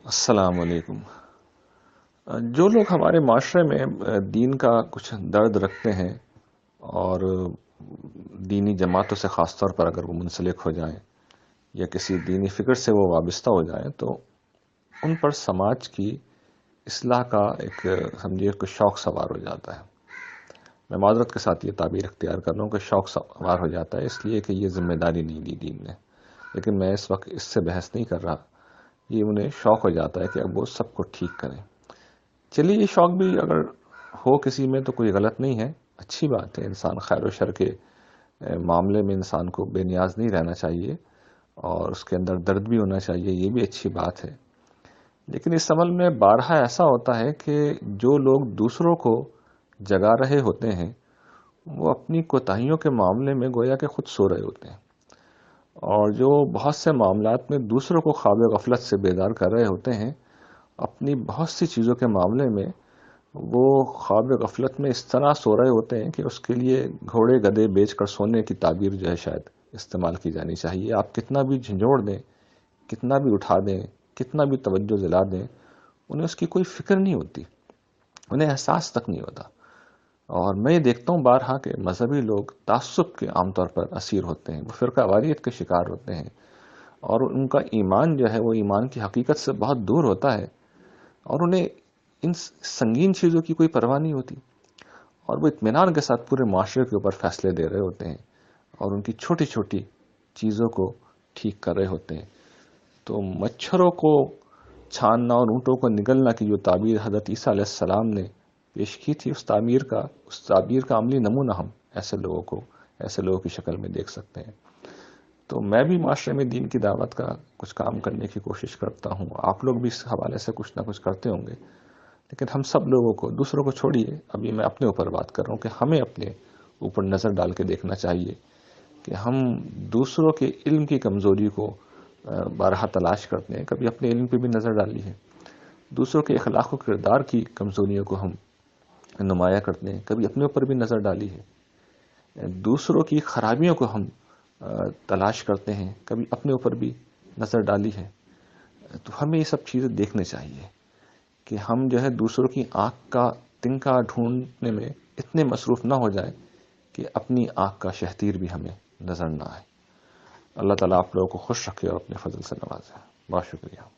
السلام علیکم۔ جو لوگ ہمارے معاشرے میں دین کا کچھ درد رکھتے ہیں اور دینی جماعتوں سے خاص طور پر اگر وہ منسلک ہو جائیں یا کسی دینی فکر سے وہ وابستہ ہو جائیں تو ان پر سماج کی اصلاح کا ایک سمجھیے کہ شوق سوار ہو جاتا ہے۔ میں معذرت کے ساتھ یہ تعبیر اختیار کر رہا ہوں کہ شوق سوار ہو جاتا ہے، اس لیے کہ یہ ذمہ داری نہیں دی دین نے، لیکن میں اس وقت اس سے بحث نہیں کر رہا۔ یہ انہیں شوق ہو جاتا ہے کہ اب وہ سب کو ٹھیک کریں۔ چلیے یہ شوق بھی اگر ہو کسی میں تو کوئی غلط نہیں ہے، اچھی بات ہے۔ انسان خیر و شر کے معاملے میں انسان کو بے نیاز نہیں رہنا چاہیے اور اس کے اندر درد بھی ہونا چاہیے، یہ بھی اچھی بات ہے۔ لیکن اس عمل میں بارہا ایسا ہوتا ہے کہ جو لوگ دوسروں کو جگا رہے ہوتے ہیں وہ اپنی کوتاہیوں کے معاملے میں گویا کہ خود سو رہے ہوتے ہیں، اور جو بہت سے معاملات میں دوسروں کو خواب غفلت سے بیدار کر رہے ہوتے ہیں، اپنی بہت سی چیزوں کے معاملے میں وہ خواب غفلت میں اس طرح سو رہے ہوتے ہیں کہ اس کے لیے گھوڑے گدھے بیچ کر سونے کی تعبیر جو ہے شاید استعمال کی جانی چاہیے۔ آپ کتنا بھی جھنجھوڑ دیں، کتنا بھی اٹھا دیں، کتنا بھی توجہ دلا دیں، انہیں اس کی کوئی فکر نہیں ہوتی، انہیں احساس تک نہیں ہوتا۔ اور میں یہ دیکھتا ہوں بارہا کہ مذہبی لوگ تعصب کے عام طور پر اسیر ہوتے ہیں، وہ فرقہ واریت کے شکار ہوتے ہیں، اور ان کا ایمان جو ہے وہ ایمان کی حقیقت سے بہت دور ہوتا ہے، اور انہیں ان سنگین چیزوں کی کوئی پرواہ نہیں ہوتی، اور وہ اطمینان کے ساتھ پورے معاشرے کے اوپر فیصلے دے رہے ہوتے ہیں اور ان کی چھوٹی چھوٹی چیزوں کو ٹھیک کر رہے ہوتے ہیں۔ تو مچھروں کو چھاننا اور اونٹوں کو نگلنا کی جو تعبیر حضرت عیسیٰ علیہ السلام نے پیش کی تھی، اس تعبیر کا عملی نمونہ ہم ایسے لوگوں کی شکل میں دیکھ سکتے ہیں۔ تو میں بھی معاشرے میں دین کی دعوت کا کچھ کام کرنے کی کوشش کرتا ہوں، آپ لوگ بھی اس حوالے سے کچھ نہ کچھ کرتے ہوں گے، لیکن ہم سب لوگوں کو، دوسروں کو چھوڑیے، ابھی میں اپنے اوپر بات کر رہا ہوں کہ ہمیں اپنے اوپر نظر ڈال کے دیکھنا چاہیے کہ ہم دوسروں کے علم کی کمزوری کو بارہا تلاش کرتے ہیں، کبھی اپنے علم پہ بھی نظر ڈالی ہے۔ دوسروں کے اخلاق و کردار کی کمزوریوں کو ہم نمایاں کرتے ہیں، کبھی اپنے اوپر بھی نظر ڈالی ہے۔ دوسروں کی خرابیوں کو ہم تلاش کرتے ہیں، کبھی اپنے اوپر بھی نظر ڈالی ہے۔ تو ہمیں یہ سب چیزیں دیکھنے چاہیے کہ ہم جو ہے دوسروں کی آنکھ کا تنکا ڈھونڈنے میں اتنے مصروف نہ ہو جائیں کہ اپنی آنکھ کا شہتیر بھی ہمیں نظر نہ آئے۔ اللہ تعالیٰ آپ لوگوں کو خوش رکھے اور اپنے فضل سے نوازے۔ بہت شکریہ۔